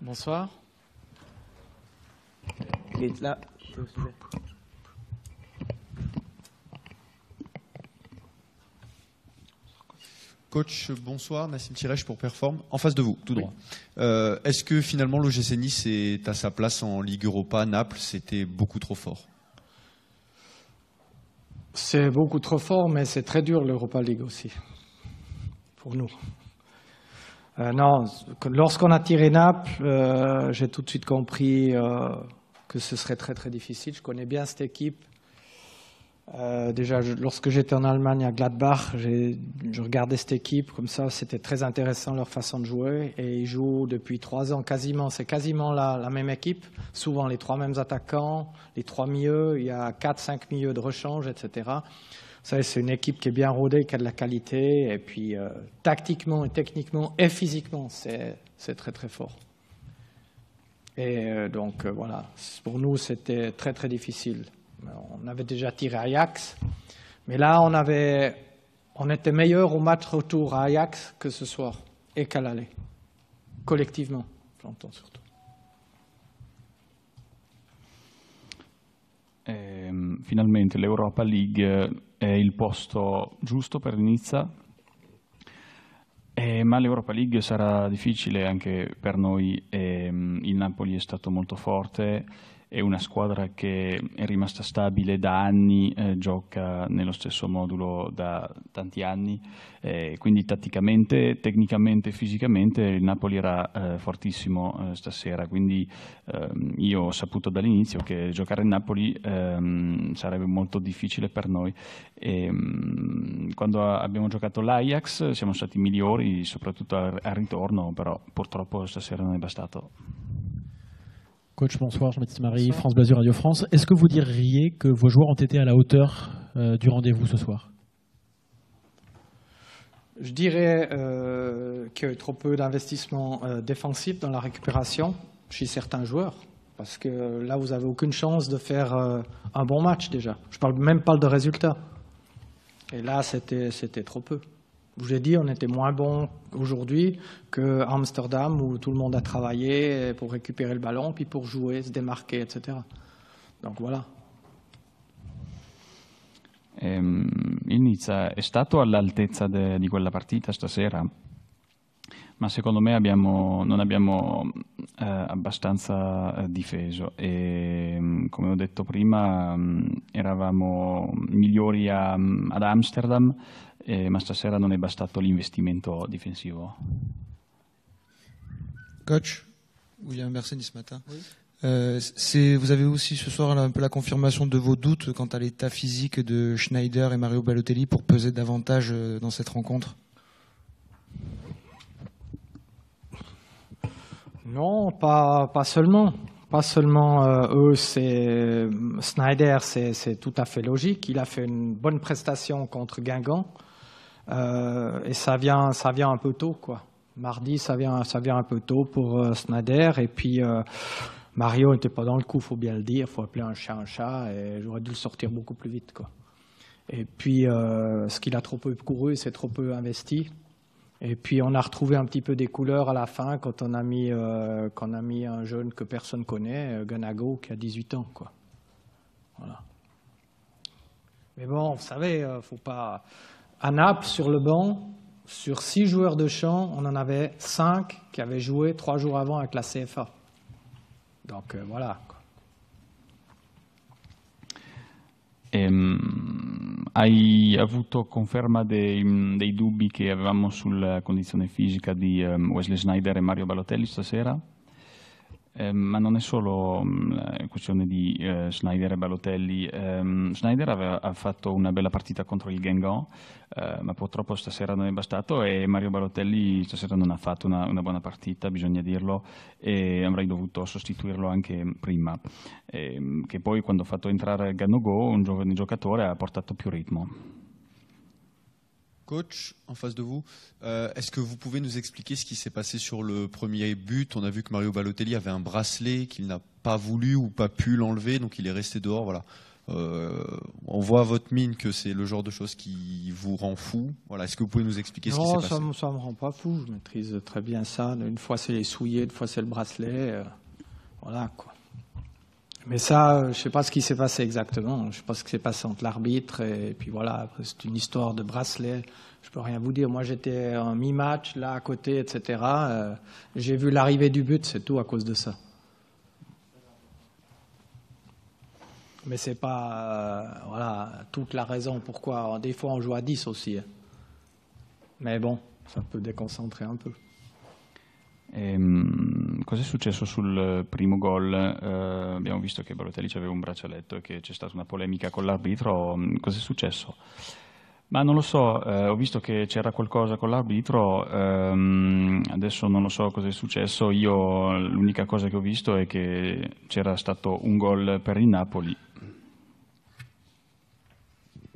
Bonsoir. Il est là. Coach, bonsoir, Nassim Tirech pour Perform. En face de vous, tout droit. Est-ce que finalement l'OGC Nice est à sa place en Ligue Europa? Naples, c'était beaucoup trop fort. C'est beaucoup trop fort, mais c'est très dur l'Europa League aussi, pour nous. Non, lorsqu'on a tiré Naples, j'ai tout de suite compris que ce serait très très difficile. Je connais bien cette équipe. Déjà, lorsque j'étais en Allemagne à Gladbach, je regardais cette équipe comme ça. C'était très intéressant leur façon de jouer. Et ils jouent depuis 3 ans quasiment. C'est quasiment la même équipe. Souvent les 3 mêmes attaquants, les 3 milieux. Il y a 4-5 milieux de rechange, etc. Ça, c'est une équipe qui est bien rodée, qui a de la qualité. Et puis, tactiquement et techniquement et physiquement, c'est très très fort. Et donc, voilà. Pour nous, c'était très très difficile. On avait déjà tiré Ajax, mais là, on était meilleur au match retour à Ajax que ce soir, et qu'à l'aller. Collectivement, j'entends surtout. Finalmente l'Europa League è il posto giusto per Nizza, ma l'Europa League sarà difficile anche per noi. Il Napoli è stato molto forte, è una squadra che è rimasta stabile da anni, gioca nello stesso modulo da tanti anni, quindi tatticamente, tecnicamente e fisicamente il Napoli era fortissimo stasera, quindi io ho saputo dall'inizio che giocare in Napoli sarebbe molto difficile per noi. Quando abbiamo giocato l'Ajax siamo stati migliori, soprattutto al ritorno, però purtroppo stasera non è bastato. Coach, bonsoir, Jean-Baptiste Marie, France Bleu Azur, Radio France. Est-ce que vous diriez que vos joueurs ont été à la hauteur du rendez-vous ce soir? Je dirais qu'il y a eu trop peu d'investissement défensif dans la récupération chez certains joueurs. Parce que là, vous n'avez aucune chance de faire un bon match déjà. Je ne parle même pas de résultat. Et là, c'était trop peu. Je vous ai dit, on était moins bon aujourd'hui qu'à Amsterdam où tout le monde a travaillé pour récupérer le ballon, puis pour jouer, se démarquer, etc. Donc voilà. Il Nizza è stato all'altezza di quella partita stasera, ma secondo me non abbiamo abbastanza difeso e come ho detto prima eravamo migliori ad Amsterdam, ma stasera non è bastato l'investimento difensivo. Coach, William Berseni ce matin. Oui. Vous avez aussi ce soir un peu la confirmation de vos doutes quant à l'état physique de Schneider et Mario Balotelli pour peser davantage dans cette rencontre? Non, pas seulement. Pas seulement eux, Schneider, c'est tout à fait logique. Il a fait une bonne prestation contre Guingamp et ça vient un peu tôt, quoi. Mardi, ça vient un peu tôt pour Schneider. Et puis Mario n'était pas dans le coup, faut bien le dire. Faut appeler un chat et j'aurais dû le sortir beaucoup plus vite, quoi. Et puis ce qu'il a trop peu couru, c'est trop peu investi. Et puis on a retrouvé un petit peu des couleurs à la fin quand on a mis un jeune que personne connaît, Ganago, qui a 18 ans, quoi. Voilà. Mais bon, vous savez, faut pas. À Naples, sur le banc, sur 6 joueurs de champ, on en avait 5 qui avaient joué 3 jours avant avec la CFA. Donc voilà, quoi. Hai avuto conferma dei dubbi che avevamo sulla condizione fisica di Wesley Sneijder e Mario Balotelli stasera? Ma non è solo questione di Sneijder e Balotelli. Sneijder ha fatto una bella partita contro il Guingamp, ma purtroppo stasera non è bastato e Mario Balotelli stasera non ha fatto una buona partita, bisogna dirlo, e avrei dovuto sostituirlo anche prima. Che poi quando ha fatto entrare Ganogo, un giovane giocatore, ha portato più ritmo. Coach, en face de vous, est-ce que vous pouvez nous expliquer ce qui s'est passé sur le premier but? On a vu que Mario Balotelli avait un bracelet, qu'il n'a pas voulu ou pas pu l'enlever, donc il est resté dehors. Voilà. On voit à votre mine que c'est le genre de choses qui vous rend fou. Voilà, est-ce que vous pouvez nous expliquer ce qui s'est passé? Non, ça me rend pas fou. Je maîtrise très bien ça. Une fois c'est les souliers, une fois c'est le bracelet. Voilà quoi. Mais ça, je sais pas ce qui s'est passé exactement. Je sais pas ce qui s'est passé entre l'arbitre et puis voilà. Après, c'est une histoire de bracelet. Je peux rien vous dire. Moi, j'étais en mi-match là à côté, etc. J'ai vu l'arrivée du but, c'est tout à cause de ça. Mais c'est pas voilà toute la raison pourquoi. Des fois, on joue à 10 aussi. Mais bon, ça peut déconcentrer un peu. Cos'è successo sul primo gol? Abbiamo visto che Balotelli aveva un braccialetto e che c'è stata una polemica con l'arbitro. Cos'è successo? Ma non lo so, ho visto che c'era qualcosa con l'arbitro, adesso non lo so cosa è successo. Io l'unica cosa che ho visto è che c'era stato un gol per il Napoli.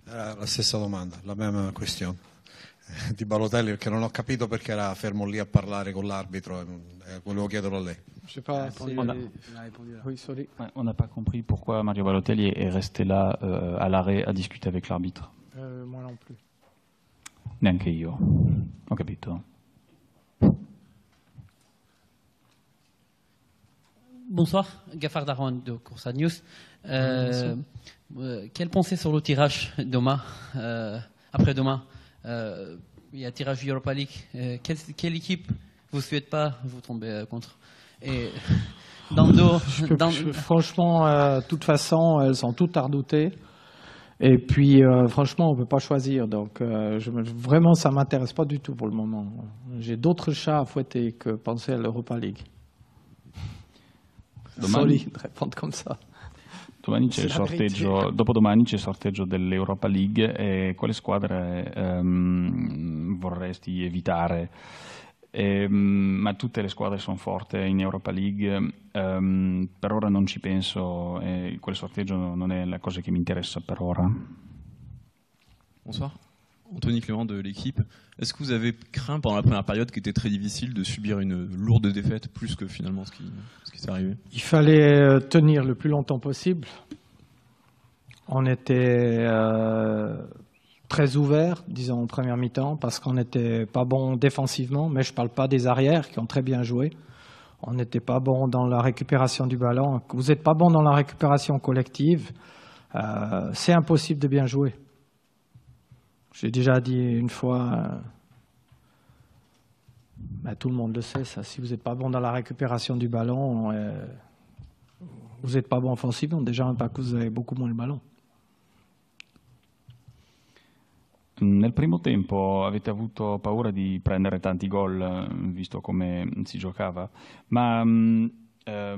Era la stessa domanda, la même question di Balotelli, perché non ho capito perché era fermo lì a parlare con l'arbitro, volevo chiederlo a lei. Je sais pas. Oui, sorry. On n'a pas compris pourquoi Mario Balotelli est resté là à l'arrêt à discuter avec l'arbitre. Moi non plus. Neanche io, ho capito. Bonsoir, Gafar Daron de Coursa News. Quelle pensée sur le tirage demain, après-demain? Il y a tirage Europa League. Quelle équipe vous ne souhaitez pas vous tomber contre? Et franchement, de toute façon, elles sont toutes à redouter. Et puis, franchement, on ne peut pas choisir. Donc, vraiment, ça ne m'intéresse pas du tout pour le moment. J'ai d'autres chats à fouetter que penser à l'Europa League. Solide de répondre comme ça. Domani c'è il sorteggio, dopodomani c'è il sorteggio dell'Europa League e quale squadre vorresti evitare? Ma tutte le squadre sono forti in Europa League, per ora non ci penso e quel sorteggio non è la cosa che mi interessa per ora. Bonsoir, Anthony Clément de l'équipe. Est-ce que vous avez craint pendant la première période qui était très difficile de subir une lourde défaite plus que finalement ce qui s'est arrivé? Il fallait tenir le plus longtemps possible. On était très ouvert, disons, en première mi-temps, parce qu'on n'était pas bon défensivement, mais je ne parle pas des arrières qui ont très bien joué. On n'était pas bon dans la récupération du ballon. Vous n'êtes pas bon dans la récupération collective, c'est impossible de bien jouer. J'ai déjà dit une fois, tout le monde le sait, ça. Si vous n'êtes pas bon dans la récupération du ballon, vous n'êtes pas bon offensivement, déjà parce que vous avez beaucoup moins le ballon. Nel primo tempo avete avuto paura di prendere tanti gol, visto come si giocava, ma è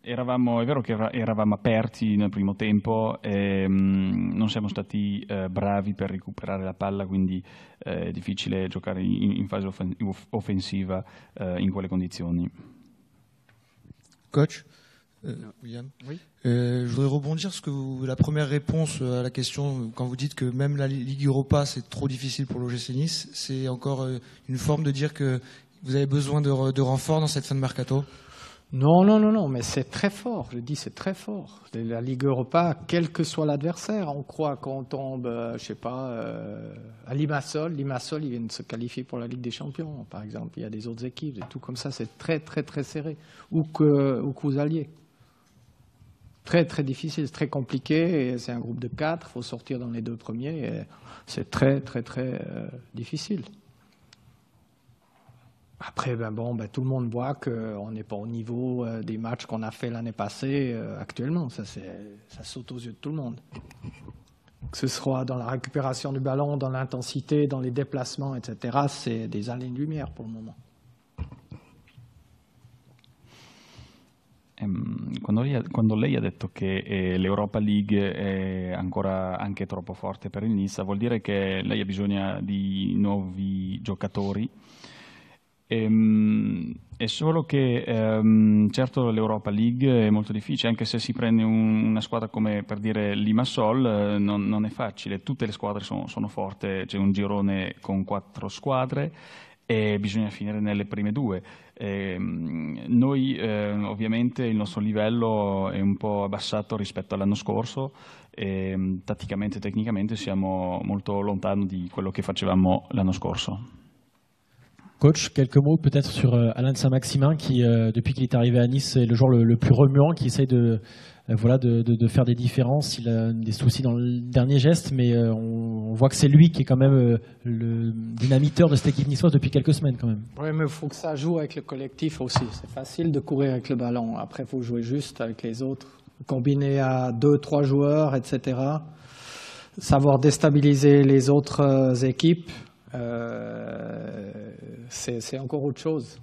vero che eravamo aperti nel primo tempo e non siamo stati bravi per recuperare la palla, quindi è difficile giocare in fase offensiva in quelle condizioni. Coach William, oui. Je voudrais rebondir sur la première réponse à la question, quand vous dites que même la Ligue Europa c'est trop difficile pour l'OGC Nice, c'est encore une forme de dire que vous avez besoin de renforts dans cette fin de mercato? Non, mais c'est très fort, je dis c'est très fort. La Ligue Europa, quel que soit l'adversaire, on croit qu'on tombe, je sais pas, à Limassol. Limassol, ils viennent se qualifier pour la Ligue des Champions, par exemple. Il y a des autres équipes et tout comme ça, c'est très, très, très serré. Où que vous alliez. Très, très difficile, c'est très compliqué. C'est un groupe de 4, il faut sortir dans les 2 premiers. C'est très, très, très difficile. Après, tout le monde voit qu'on n'est pas au niveau des matchs qu'on a fait l'année passée actuellement. Ça saute aux yeux de tout le monde. Que ce soit dans la récupération du ballon, dans l'intensité, dans les déplacements, etc., c'est des années-lumière pour le moment. Quando lei ha detto che l'Europa League è ancora anche troppo forte per il Nizza, vuol dire che lei ha bisogno di nuovi giocatori. È solo che certo l'Europa League è molto difficile, anche se si prende una squadra come per dire Limassol non è facile, tutte le squadre sono forti, c'è un girone con 4 squadre e bisogna finire nelle prime due. Noi ovviamente il nostro livello è un po' abbassato rispetto all'anno scorso e tatticamente e tecnicamente siamo molto lontani di quello che facevamo l'anno scorso. Coach, quelques mots peut-être sur Alain de Saint-Maximin qui, depuis qu'il est arrivé à Nice, est le joueur le plus remuant, qui essaye de faire des différences. Il a des soucis dans le dernier geste, mais on voit que c'est lui qui est quand même le dynamiteur de cette équipe niçoise depuis quelques semaines quand même. Oui, mais il faut que ça joue avec le collectif aussi. C'est facile de courir avec le ballon. Après, il faut jouer juste avec les autres. Combiner à 2-3 joueurs, etc. Savoir déstabiliser les autres équipes, c'est encore autre chose.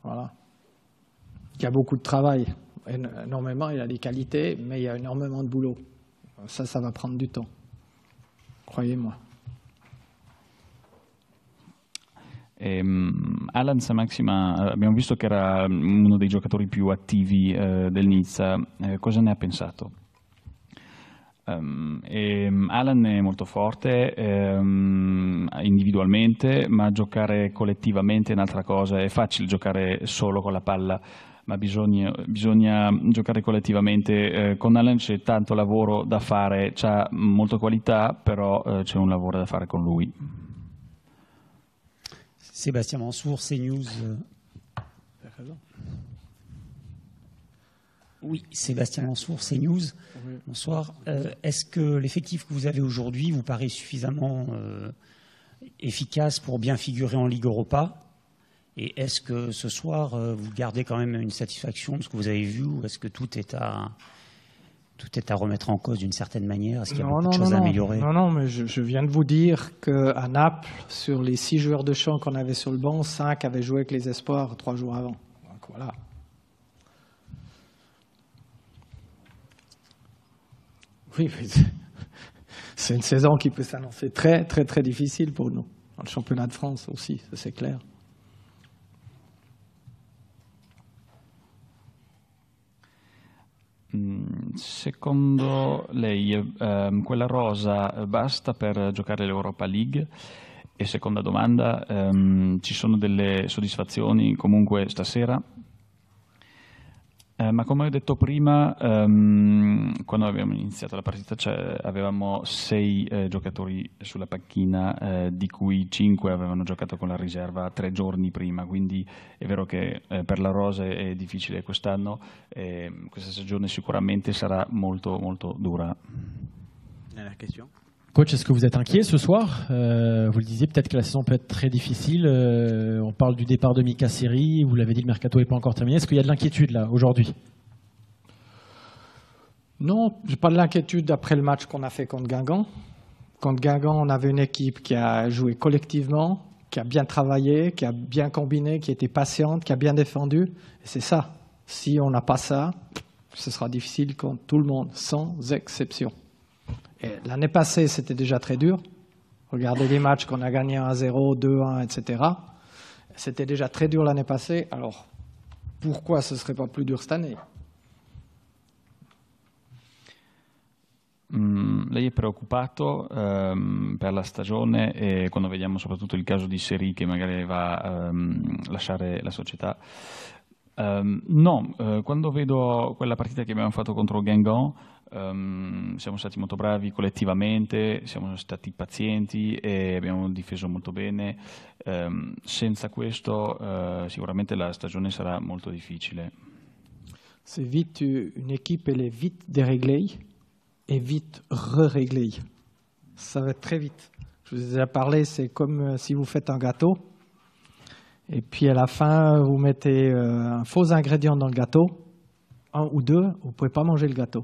Voilà. Il y a beaucoup de travail. Énormément, il a des qualités, mais il y a énormément de boulot. Ça va prendre du temps. Croyez-moi. Alain Saint-Maximin, abbiamo visto che era uno dei giocatori più attivi del Nizza, cosa ne ha pensato? Alan è molto forte individualmente, ma giocare collettivamente è un'altra cosa. È facile giocare solo con la palla, ma bisogna giocare collettivamente. Con Alan c'è tanto lavoro da fare, c'ha molta qualità, però c'è un lavoro da fare con lui. Sébastien Mansour, CNews. Oui, Sébastien Mansour, CNews. Bonsoir. Est-ce que l'effectif que vous avez aujourd'hui vous paraît suffisamment efficace pour bien figurer en Ligue Europa? Et est-ce que ce soir, vous gardez quand même une satisfaction de ce que vous avez vu, ou est-ce que tout est à remettre en cause d'une certaine manière? Est-ce qu'il y a beaucoup de choses à améliorer? Non, mais je viens de vous dire qu'à Naples, sur les 6 joueurs de champ qu'on avait sur le banc, 5 avaient joué avec les espoirs 3 jours avant. Donc voilà. Oui, mais c'est une saison qui peut s'annoncer très, très, très difficile pour nous. Dans le championnat de France aussi, ça c'est clair. Secondo lei quella rosa basta per giocare l'Europa League? E seconda domanda, ci sono delle soddisfazioni comunque stasera? Ma come ho detto prima, quando abbiamo iniziato la partita avevamo 6 giocatori sulla panchina, di cui 5 avevano giocato con la riserva 3 giorni prima, quindi è vero che per la rosa è difficile quest'anno, questa stagione sicuramente sarà molto molto dura. Coach, est-ce que vous êtes inquiet ce soir? Vous le disiez, peut-être que la saison peut être très difficile. On parle du départ de Mika Seri. Vous l'avez dit, le mercato n'est pas encore terminé. Est-ce qu'il y a de l'inquiétude là aujourd'hui? Non, j'ai pas de l'inquiétude après le match qu'on a fait contre Guingamp. Contre Guingamp, on avait une équipe qui a joué collectivement, qui a bien travaillé, qui a bien combiné, qui était patiente, qui a bien défendu. Et c'est ça. Si on n'a pas ça, ce sera difficile contre tout le monde, sans exception. L'année passée, c'était déjà très dur. Regardez les matchs qu'on a gagnés 1-0, 2-1, etc. C'était déjà très dur l'année passée. Alors, pourquoi ce ne serait pas plus dur cette année? Lei è preoccupato per la stagione e quando vediamo soprattutto il caso di Seri che magari va a lasciare la società. No, quando vedo quella partita che abbiamo fatto contro Guingamp, siamo stati molto bravi collettivamente, siamo stati pazienti e abbiamo difeso molto bene. Senza questo sicuramente la stagione sarà molto difficile. C'est vite, une équipe elle est vite déréglée et vite re-réglée. Ça va être très vite. Je vous ai déjà parlé, c'est comme si vous faites un gâteau. Et puis à la fin, vous mettez un faux ingrédient dans le gâteau, 1 ou 2, vous ne pouvez pas manger le gâteau.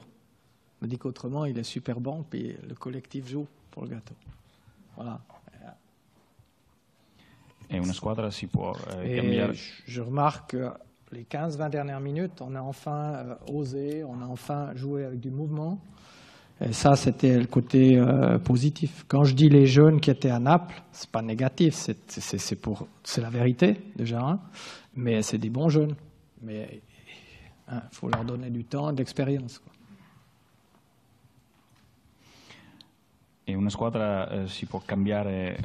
Je me dis qu'autrement, il est super bon, puis le collectif joue pour le gâteau. Voilà. Et una squadra si può cambiare. Je remarque que les 15-20 dernières minutes, on a enfin osé, on a enfin joué avec du mouvement. Et ça, c'était le côté positif. Quand je dis les jeunes qui étaient à Naples, c'est pas négatif, c'est la vérité déjà, hein, mais c'est des bons jeunes. Mais il faut leur donner du temps et de l'expérience. E una squadra si può cambiare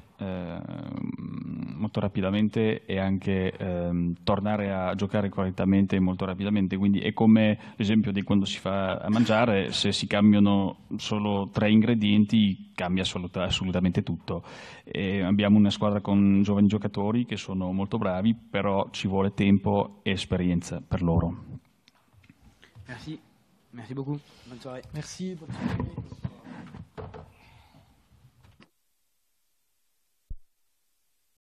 molto rapidamente e anche tornare a giocare correttamente molto rapidamente, quindi è come l'esempio di quando si fa a mangiare, se si cambiano solo 3 ingredienti cambia assolutamente tutto. E abbiamo una squadra con giovani giocatori che sono molto bravi, però ci vuole tempo e esperienza per loro. Merci beaucoup, bonne soirée. Merci, bonne soirée.